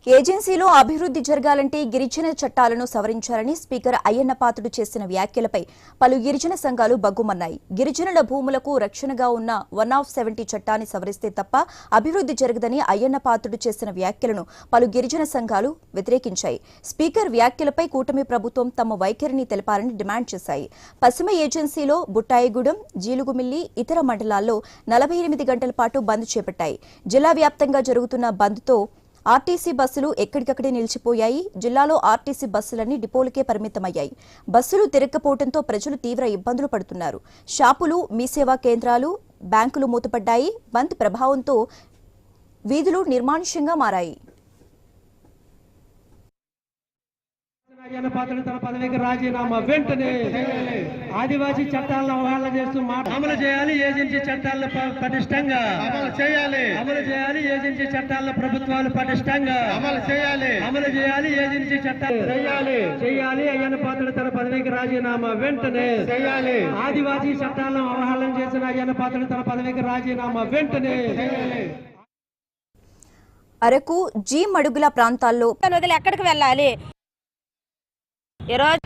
ఏజెన్సీలో అభివృద్ధి జరగాలంటే గిరిజన చట్టాలను సవరించాలని స్పీకర్ అయ్యన్నపాత్రుడు చేసిన వ్యాఖ్యలపై పలు గిరిజన సంఘాలు బగ్గుమన్నాయి. గిరిజనుల భూములకు రక్షణగా ఉన్న 170 చట్టాన్ని సవరిస్తే తప్ప అభివృద్ధి జరగదని అయ్యన్నపాత్రుడు చేసిన వ్యాఖ్యలను పలు గిరిజన సంఘాలు వ్యతిరేకించాయి. స్పీకర్ వ్యాఖ్యలపై కూటమి ప్రభుత్వం తమ వైఖరిని తెలపాలని డిమాండ్ చేశాయి. పశ్చిమ ఏజెన్సీలో బుట్టాయిగూడెం, జీలుగుమిల్లి, ఇతర మండలాల్లో 48 గంటల పాటు బంద్ చేపట్టాయి. జిల్లా వ్యాప్తంగా జరుగుతున్న బంద్తో ఆర్టీసీ బస్సులు ఎక్కడికక్కడే నిలిచిపోయాయి. జిల్లాలో ఆర్టీసీ బస్సులన్నీ డిపోలకే పరిమితమయ్యాయి. బస్సులు తిరగకపోవడంతో ప్రజలు తీవ్ర ఇబ్బందులు పడుతున్నారు. షాపులు, మీ సేవా కేంద్రాలు, బ్యాంకులు మూతపడ్డాయి. బంద్ ప్రభావంతో వీధులు నిర్మానుష్యంగా మారాయి. అయ్యన్నపాత్రుడు తన పదవికి రాజీనామా వెంటనే ఆదివాసీ చట్టాలను అవహేళన చేస్తూ అమలు చేయాలి. ఏజెన్సీ చట్టాలను పటిష్టంగా అమలు చేయాలి. ఏజెన్సీ చట్టాలను ప్రభుత్వాలు పటిష్టంగా అమలు చేయాలి. ఏజెన్సీ చట్టాలు చేయాలి. అయ్యన్నపాత్రుడు తన పదవికి రాజీనామా వెంటనే చేయాలి. ఆదివాసీ చట్టాలను అవహేళన చేసిన అయ్యన్నపాత్రుడు తన పదవికి రాజీనామా వెంటనే అరకు, జీ మడుగుల ప్రాంతాల్లో ఎక్కడికి వెళ్ళాలి? ఈరోజు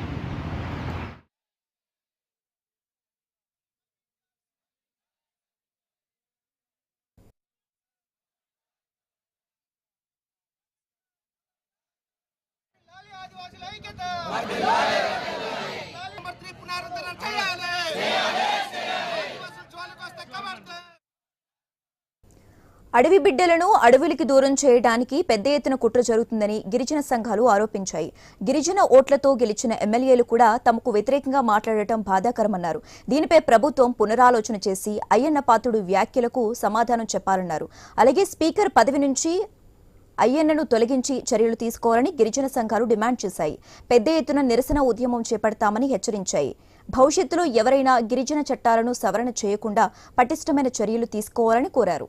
అడవి బిడ్డలను అడవులకి దూరం చేయడానికి పెద్ద ఎత్తున కుట్ర జరుగుతుందని గిరిజన సంఘాలు ఆరోపించాయి. గిరిజన ఓట్లతో గెలిచిన ఎమ్మెల్యేలు కూడా తమకు వ్యతిరేకంగా మాట్లాడటం బాధాకరమన్నారు. దీనిపై ప్రభుత్వం పునరాలోచన చేసి అయ్యన్నపాత్రుడు వ్యాఖ్యలకు సమాధానం చెప్పాలన్నారు. అలాగే స్పీకర్ పదవి నుంచి అయ్యన్నను తొలగించి చర్యలు తీసుకోవాలని గిరిజన సంఘాలు డిమాండ్ చేశాయి. పెద్ద ఎత్తున నిరసన ఉద్యమం చేపడతామని హెచ్చరించాయి. భవిష్యత్తులో ఎవరైనా గిరిజన చట్టాలను సవరణ చేయకుండా పటిష్టమైన చర్యలు తీసుకోవాలని కోరారు.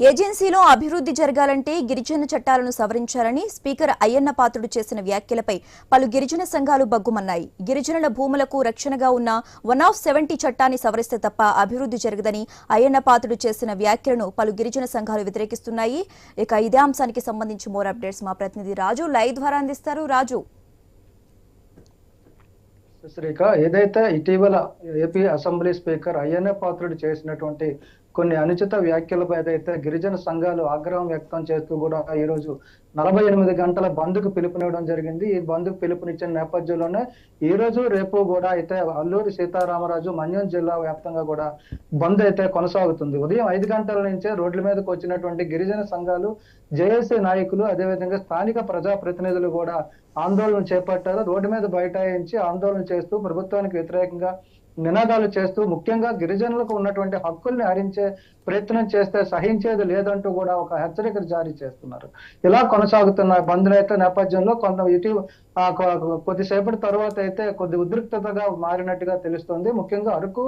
ఏజెన్సీలో అభివృద్ధి జరగాలంటే గిరిజన చట్టాలను సవరించాలని స్పీకర్ అయ్యన్నపాత్రుడు చేసిన వ్యాఖ్యలపై పలు గిరిజన సంఘాలు బగ్గుమన్నాయి. గిరిజనుల భూములకు రక్షణగా ఉన్న 170 చట్టాన్ని సవరిస్తే తప్ప అభివృద్ధి జరగదని అయ్యన్నపాత్రుడు చేసిన వ్యాఖ్యలను పలు గిరిజన సంఘాలు వ్యతిరేకిస్తున్నాయి. ఇక ఇదే అంశానికి సంబంధించి మోర్ అప్డేట్స్ మా ప్రతినిధి రాజు లైవ్ ద్వారా అందిస్తారు. రాజు, శ్రీక, ఏదైతే ఇటీవల ఏపీ అసెంబ్లీ స్పీకర్ అయ్యన్నపాత్రుడు చేసినటువంటి కొన్ని అనుచిత వ్యాఖ్యలపై ఏదైతే గిరిజన సంఘాలు ఆగ్రహం వ్యక్తం చేస్తూ కూడా ఈరోజు 48 గంటల బంద్కు పిలుపునివ్వడం జరిగింది. ఈ బంద్కు పిలుపునిచ్చిన నేపథ్యంలోనే ఈ రోజు రేపు కూడా అయితే అల్లూరి సీతారామరాజు మన్యం జిల్లా వ్యాప్తంగా కూడా బంద్ అయితే కొనసాగుతుంది. ఉదయం 5 గంటల నుంచే రోడ్ల మీదకి వచ్చినటువంటి గిరిజన సంఘాలు, జేఏసీ నాయకులు, అదేవిధంగా స్థానిక ప్రజాప్రతినిధులు కూడా ఆందోళన చేపట్టారు. రోడ్డు మీద బైఠాయించి ఆందోళన చేస్తూ ప్రభుత్వానికి వ్యతిరేకంగా నినాదాలు చేస్తూ ముఖ్యంగా గిరిజనులకు ఉన్నటువంటి హక్కుల్ని హరించే ప్రయత్నం చేస్తే సహించేది లేదంటూ కూడా ఒక హెచ్చరికలు జారీ చేస్తున్నారు. ఇలా కొనసాగుతున్న బంద్ అయితే నేపథ్యంలో కొద్దిసేపటి తర్వాత అయితే కొద్ది ఉద్రిక్తతగా మారినట్టుగా తెలుస్తుంది. ముఖ్యంగా అరకు,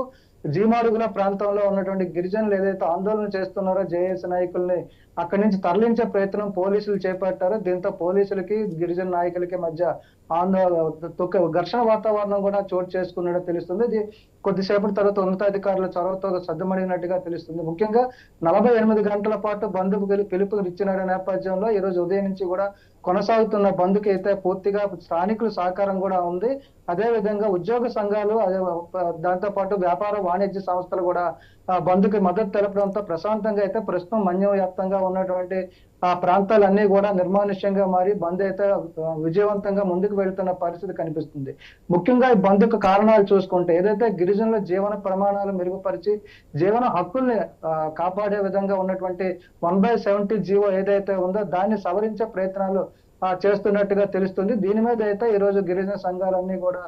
జీమాడుగుల ప్రాంతంలో ఉన్నటువంటి గిరిజనులు ఏదైతే ఆందోళన చేస్తున్నారో జేఏసీ నాయకుల్ని అక్కడి నుంచి తరలించే ప్రయత్నం పోలీసులు చేపట్టారు. దీంతో పోలీసులకి గిరిజన నాయకులకి మధ్య ఘర్షణ వాతావరణం కూడా చోటు చేసుకున్నట్టు తెలుస్తుంది. ఇది కొద్దిసేపటి తర్వాత ఉన్నతాధికారుల చొరవతో సద్దుమడిగినట్టుగా తెలుస్తుంది. ముఖ్యంగా 48 గంటల పాటు బంద్కు పిలుపు ఇచ్చిన నేపథ్యంలో ఈ రోజు ఉదయం నుంచి కూడా కొనసాగుతున్న బంద్కి అయితే పూర్తిగా స్థానికుల సహకారం కూడా ఉంది. అదే విధంగా ఉద్యోగ సంఘాలు, దాంతో పాటు వ్యాపార వాణిజ్య సంస్థలు కూడా బంద్కి మద్దతు తెలపడంతో ప్రశాంతంగా అయితే ప్రస్తుతం మన్యం వ్యాప్తంగా ఉన్నటువంటి ఆ ప్రాంతాలన్నీ కూడా నిర్మానుష్యంగా మారి బంద్ అయితే విజయవంతంగా ముందుకు వెళ్తున్న పరిస్థితి కనిపిస్తుంది. ముఖ్యంగా ఈ బంద్కు కారణాలు చూసుకుంటే ఏదైతే గిరిజనుల జీవన ప్రమాణాలు మెరుగుపరిచి జీవన హక్కుల్ని కాపాడే విధంగా ఉన్నటువంటి 1/70 జీవో ఏదైతే ఉందో దాన్ని సవరించే ప్రయత్నాలు చేస్తున్నట్టుగా తెలుస్తుంది. దీని మీద అయితే ఈ రోజు గిరిజన సంఘాలన్నీ కూడా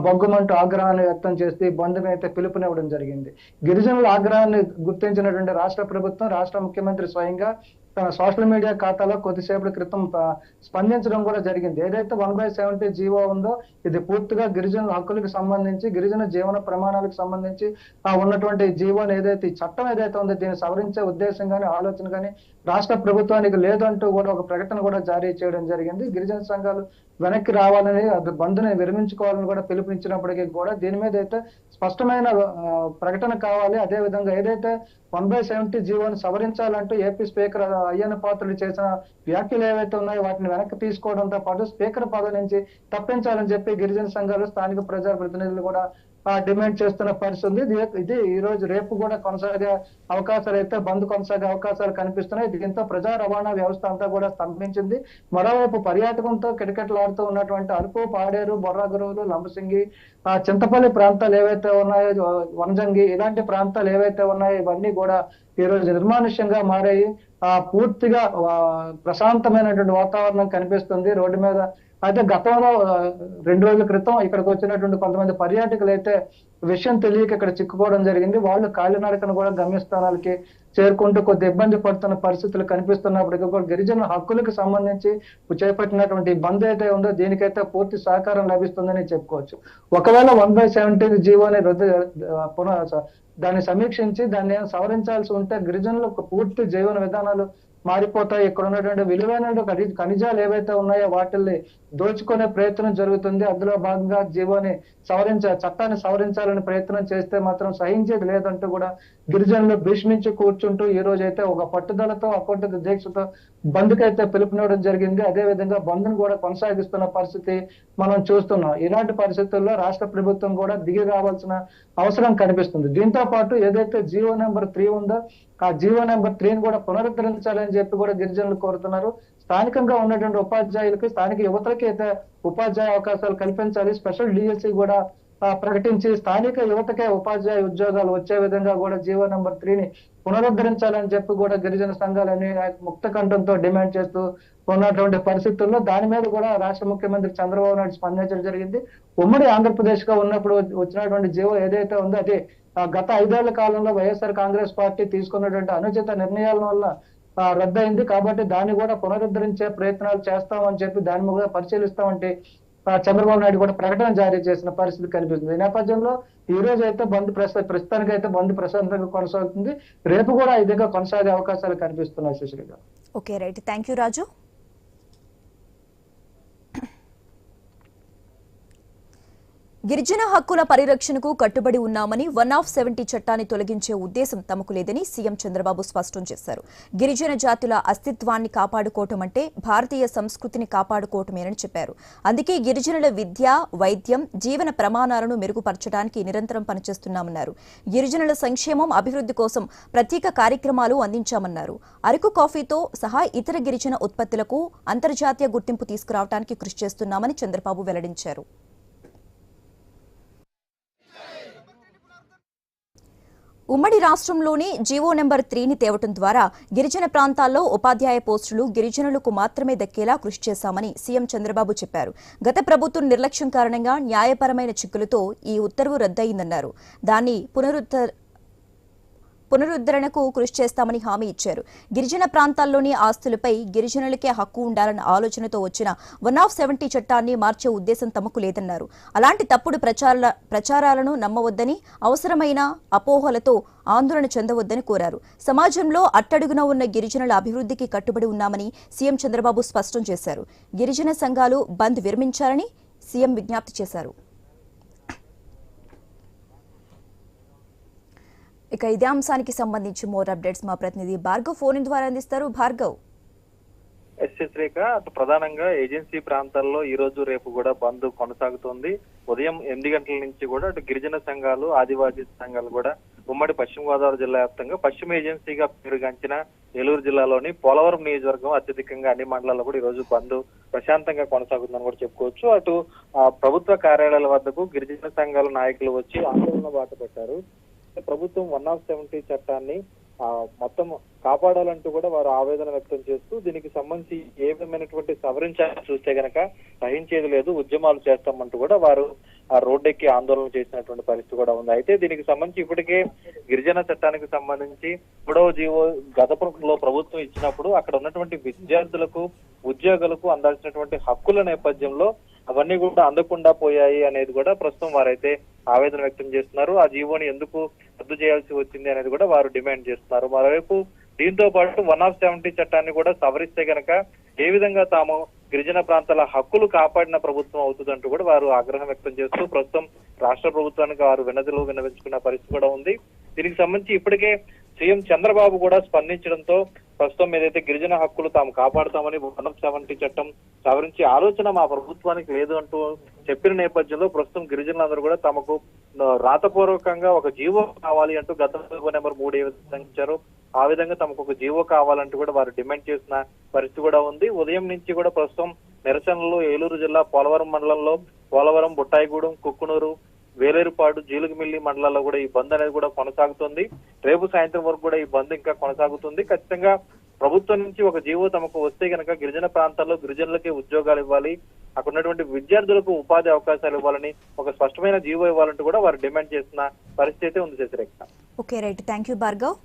బొగ్గుమంటూ ఆగ్రహాన్ని వ్యక్తం చేసి బంద్ని అయితే పిలుపునివ్వడం జరిగింది. గిరిజనుల ఆగ్రహాన్ని గుర్తించినటువంటి రాష్ట్ర ప్రభుత్వం, రాష్ట్ర ముఖ్యమంత్రి స్వయంగా తన సోషల్ మీడియా ఖాతాలో కొద్దిసేపటి క్రితం స్పందించడం కూడా జరిగింది. ఏదైతే 1/70 జీవో ఉందో ఇది పూర్తిగా గిరిజనుల హక్కులకు సంబంధించి, గిరిజన జీవన ప్రమాణాలకు సంబంధించి ఉన్నటువంటి జీవోని ఏదైతే ఈ చట్టం ఏదైతే ఉందో దీన్ని సవరించే ఉద్దేశం కానీ ఆలోచన కానీ రాష్ట్ర ప్రభుత్వానికి లేదంటూ కూడా ఒక ప్రకటన కూడా జారీ చేయడం జరిగింది. గిరిజన సంఘాలు వెనక్కి రావాలని, బంద్ని విరమించుకోవాలని కూడా పిలుపునిచ్చినప్పటికీ కూడా దీని మీద అయితే స్పష్టమైన ప్రకటన కావాలి. అదే విధంగా ఏదైతే 1/70 జీవోని సవరించాలంటూ ఏపీ స్పీకర్ అయ్యన్న పాత్రుడు చేసిన వ్యాఖ్యలు ఏవైతే ఉన్నాయో వాటిని వెనక్కి తీసుకోవడంతో పాటు స్పీకర్ పదవి నుంచి తప్పించాలని చెప్పి గిరిజన సంఘాలు, స్థానిక ప్రజాప్రతినిధులు కూడా డిమాండ్ చేస్తున్న పరిస్థితి ఉంది. ఇది ఈ రోజు రేపు కూడా కొనసాగే అవకాశాలు అయితే బంద్ కొనసాగే అవకాశాలు కనిపిస్తున్నాయి. దీంతో ప్రజా రవాణా వ్యవస్థ అంతా కూడా స్తంభించింది. మరోవైపు పర్యాటకంతో కిటకిటలాడుతూ ఉన్నటువంటి అరకు, పాడేరు, బొర్రాగురువులు, లంబసింగి, చింతపల్లి ప్రాంతాలు ఏవైతే ఉన్నాయో, వనజంగి ఇలాంటి ప్రాంతాలు ఏవైతే ఉన్నాయో ఇవన్నీ కూడా ఈ రోజు నిర్మానుష్యంగా మారాయి. పూర్తిగా ప్రశాంతమైనటువంటి వాతావరణం కనిపిస్తుంది రోడ్డు మీద. అయితే గతంలో 2 రోజుల క్రితం ఇక్కడికి వచ్చినటువంటి కొంతమంది పర్యాటకులు అయితే విషయం తెలియక ఇక్కడ చిక్కుకోవడం జరిగింది. వాళ్ళు కాలినడకను కూడా గమ్యస్థానాలకి చేరుకుంటూ కొద్ది ఇబ్బంది పడుతున్న పరిస్థితులు కనిపిస్తున్నప్పటికీ కూడా గిరిజన హక్కులకు సంబంధించి చేపట్టినటువంటి బంద్ అయితే ఉందో దీనికైతే పూర్తి సహకారం లభిస్తుందని చెప్పుకోవచ్చు. ఒకవేళ 1/70 జీవోని దాన్ని సమీక్షించి దాన్ని సవరించాల్సి ఉంటే గిరిజనులకు పూర్తి జీవన విధానాలు మారిపోతాయి. ఇక్కడ ఉన్నటువంటి విలువైన ఖనిజాలు ఏవైతే ఉన్నాయో వాటిల్ని దోచుకునే ప్రయత్నం జరుగుతుంది. అందులో భాగంగా చట్టాన్ని సవరించాలని ప్రయత్నం చేస్తే మాత్రం సహించేది లేదంటూ కూడా గిరిజనులు భీష్మించి కూర్చుంటూ ఈ రోజు అయితే ఒక పట్టుదలతో, అకుంఠిత దీక్షతో బంద్కి అయితే పిలుపునివ్వడం జరిగింది. అదే విధంగా బంద్ను కూడా కొనసాగిస్తున్న పరిస్థితి మనం చూస్తున్నాం. ఇలాంటి పరిస్థితుల్లో రాష్ట్ర ప్రభుత్వం కూడా దిగి రావాల్సిన అవసరం కనిపిస్తుంది. దీంతో పాటు ఏదైతే జీవో నెంబర్ 3 ఉందో ఆ జీవో నెంబర్ 3ని కూడా పునరుద్ధరించాలని చెప్పి కూడా గిరిజనులు కోరుతున్నారు. స్థానికంగా ఉన్నటువంటి ఉపాధ్యాయులకు, స్థానిక యువతలకి అయితే ఉపాధ్యాయ అవకాశాలు కల్పించాలి. స్పెషల్ డిఎస్సి కూడా ప్రకటించి స్థానిక యువతకే ఉపాధ్యాయ ఉద్యోగాలు వచ్చే విధంగా కూడా జీవో నెంబర్ 3ని పునరుద్ధరించాలని చెప్పి కూడా గిరిజన సంఘాలని ముక్త కంఠంతో డిమాండ్ చేస్తూ ఉన్నటువంటి పరిస్థితుల్లో దాని మీద కూడా రాష్ట్ర ముఖ్యమంత్రి చంద్రబాబు నాయుడు స్పందించడం జరిగింది. ఉమ్మడి ఆంధ్రప్రదేశ్ గా ఉన్నప్పుడు వచ్చినటువంటి జీవో ఏదైతే ఉందో అది గత 5 ఏళ్ల కాలంలో వైఎస్ఆర్ కాంగ్రెస్ పార్టీ తీసుకున్నటువంటి అనుచిత నిర్ణయాల వల్ల రద్దయింది. కాబట్టి దాన్ని కూడా పునరుద్ధరించే ప్రయత్నాలు చేస్తామని చెప్పి దాన్ని కూడా పరిశీలిస్తామంటే చంద్రబాబు నాయుడు కూడా ప్రకటన జారీ చేసిన పరిస్థితి కనిపిస్తుంది. ఈ నేపథ్యంలో ఈ రోజు అయితే ప్రస్తుతానికి అయితే బంద్ ప్రశాంతంగా కొనసాగుతుంది. రేపు కూడా ఈ విధంగా కొనసాగే అవకాశాలు కనిపిస్తున్నాయి. సుశ్రీ గారు. ఓకే, రైట్, థ్యాంక్ యూ రాజు. గిరిజన హక్కుల పరిరక్షణకు కట్టుబడి ఉన్నామని 1/70 చట్టాన్ని తొలగించే ఉద్దేశం తమకు లేదని సీఎం చంద్రబాబు స్పష్టం చేశారు. గిరిజన జాతుల అస్తిత్వాన్ని కాపాడుకోవటం అంటే భారతీయ సంస్కృతిని కాపాడుకోవటమేనని చెప్పారు. అందుకే గిరిజనుల విద్య, వైద్యం, జీవన ప్రమాణాలను మెరుగుపరచడానికి నిరంతరం పనిచేస్తున్నామన్నారు. గిరిజనుల సంక్షేమం, అభివృద్ధి కోసం ప్రత్యేక కార్యక్రమాలు అందించామన్నారు. అరకు కాఫీతో సహా ఇతర గిరిజన ఉత్పత్తులకు అంతర్జాతీయ గుర్తింపు తీసుకురావడానికి కృషి చేస్తున్నామని చంద్రబాబు వెల్లడించారు. ఉమ్మడి రాష్ట్రంలోని జీవో నెంబర్ 3ని తేవటం ద్వారా గిరిజన ప్రాంతాల్లో ఉపాధ్యాయ పోస్టులు గిరిజనులకు మాత్రమే దక్కేలా కృషి చేశామని సీఎం చంద్రబాబు చెప్పారు. గత ప్రభుత్వం నిర్లక్ష్యం కారణంగా న్యాయపరమైన చిక్కులతో ఈ ఉత్తర్వు రద్దయిందన్నారు. దాన్ని పునరుద్ధరణకు కృషి చేస్తామని హామీ ఇచ్చారు. గిరిజన ప్రాంతాల్లోని ఆస్తులపై గిరిజనులకే హక్కు ఉండాలన్న ఆలోచనతో వచ్చిన 1/70 చట్టాన్ని మార్చే ఉద్దేశం తమకు లేదన్నారు. అలాంటి తప్పుడు ప్రచారాలను నమ్మవద్దని, అవసరమైన అపోహలతో ఆందోళన చెందవద్దని కోరారు. సమాజంలో అట్టడుగున ఉన్న గిరిజనుల అభివృద్ధికి కట్టుబడి ఉన్నామని సీఎం చంద్రబాబు స్పష్టం చేశారు. గిరిజన సంఘాలు బంద్ విరమించాలని సీఎం విజ్ఞప్తి చేశారు. ఇక ఇదే అంశానికి సంబంధించి మోర్ అప్డేట్స్ మా ప్రతినిధి భార్గవ్ ఫోన్ ద్వారా అందిస్తారు. భార్గవ్. శ్రీక, అటు ప్రధానంగా ఏజెన్సీ ప్రాంతాల్లో ఈ రోజు రేపు కూడా బంద్ కొనసాగుతోంది. ఉదయం 8 గంటల నుంచి కూడా అటు గిరిజన సంఘాలు, ఆదివాసీ సంఘాలు కూడా ఉమ్మడి పశ్చిమ గోదావరి జిల్లా వ్యాప్తంగా పశ్చిమ ఏజెన్సీగా పేరుగాంచిన ఏలూరు జిల్లాలోని పోలవరం నియోజకవర్గం అత్యధికంగా అన్ని మండలాల్లో కూడా ఈ రోజు బంద్ ప్రశాంతంగా కొనసాగుతుందని కూడా చెప్పుకోవచ్చు. అటు ప్రభుత్వ కార్యాలయాల వద్దకు గిరిజన సంఘాల నాయకులు వచ్చి ఆందోళన బాట పెట్టారు. ప్రభుత్వం 1/70 చట్టాన్ని మొత్తం కాపాడాలంటూ కూడా వారు ఆవేదన వ్యక్తం చేస్తూ దీనికి సంబంధించి ఏ విధమైనటువంటి సవరించాలని చూస్తే గనక సహించేది లేదు, ఉద్యమాలు చేస్తామంటూ కూడా వారు ఆ రోడ్డెక్కి ఆందోళన చేసినటువంటి పరిస్థితి కూడా ఉంది. అయితే దీనికి సంబంధించి ఇప్పటికే గిరిజన చట్టానికి సంబంధించి 3వ జీవో గతంలో ప్రభుత్వం ఇచ్చినప్పుడు అక్కడ ఉన్నటువంటి విద్యార్థులకు ఉద్యోగులకు అందాల్సినటువంటి హక్కుల నేపథ్యంలో అవన్నీ కూడా అందకుండా పోయాయి అనేది కూడా ప్రస్తుతం వారైతే ఆవేదన వ్యక్తం చేస్తున్నారు. ఆ జీవోని ఎందుకు రద్దు చేయాల్సి వచ్చింది అనేది కూడా వారు డిమాండ్ చేస్తున్నారు. మరోవైపు దీంతో పాటు 170 చట్టాన్ని కూడా సవరిస్తే గనక ఏ విధంగా తాము గిరిజన ప్రాంతాల హక్కులు కాపాడిన ప్రభుత్వం అవుతుందంటూ కూడా వారు ఆగ్రహం వ్యక్తం చేస్తూ ప్రస్తుతం రాష్ట్ర ప్రభుత్వానికి వారు విన్నవించుకున్న పరిస్థితి కూడా ఉంది. దీనికి సంబంధించి ఇప్పటికే సీఎం చంద్రబాబు కూడా స్పందించడంతో ప్రస్తుతం ఏదైతే గిరిజన హక్కులు తాము కాపాడుతామని 170 చట్టం సవరించి ఆలోచన మా ప్రభుత్వానికి లేదు అంటూ చెప్పిన నేపథ్యంలో ప్రస్తుతం గిరిజనులందరూ కూడా తమకు రాతపూర్వకంగా ఒక జీవో కావాలి అంటూ గతంలో నెంబర్ 3 ఏ విధంగా ఇచ్చారో ఆ విధంగా తమకు ఒక జీవో కావాలంటూ కూడా వారు డిమాండ్ చేసిన పరిస్థితి కూడా ఉంది. ఉదయం నుంచి కూడా ప్రస్తుతం నిరసనలు ఏలూరు జిల్లా పోలవరం మండలంలో పోలవరం, బుట్టాయిగూడెం, కుక్కునూరు, వేలేరుపాడు, జీలుగుమిల్లి మండలాల్లో కూడా ఈ బంద్ అనేది కూడా కొనసాగుతుంది. రేపు సాయంత్రం వరకు కూడా ఈ బంద్ ఇంకా కొనసాగుతుంది. ఖచ్చితంగా ప్రభుత్వం నుంచి ఒక జీవో తమకు వస్తే గనక గిరిజన ప్రాంతాల్లో గిరిజనులకి ఉద్యోగాలు ఇవ్వాలి, అక్కడ ఉన్నటువంటి విద్యార్థులకు ఉపాధి అవకాశాలు ఇవ్వాలని ఒక స్పష్టమైన జీవో ఇవ్వాలంటూ కూడా వారు డిమాండ్ చేస్తున్న పరిస్థితి ఉంది. Shashirekha. Okay, right. Thank you Bhargav.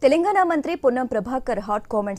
Telangana మంత్రి పొన్నం ప్రభాకర్ హాట్ కామెంట్స్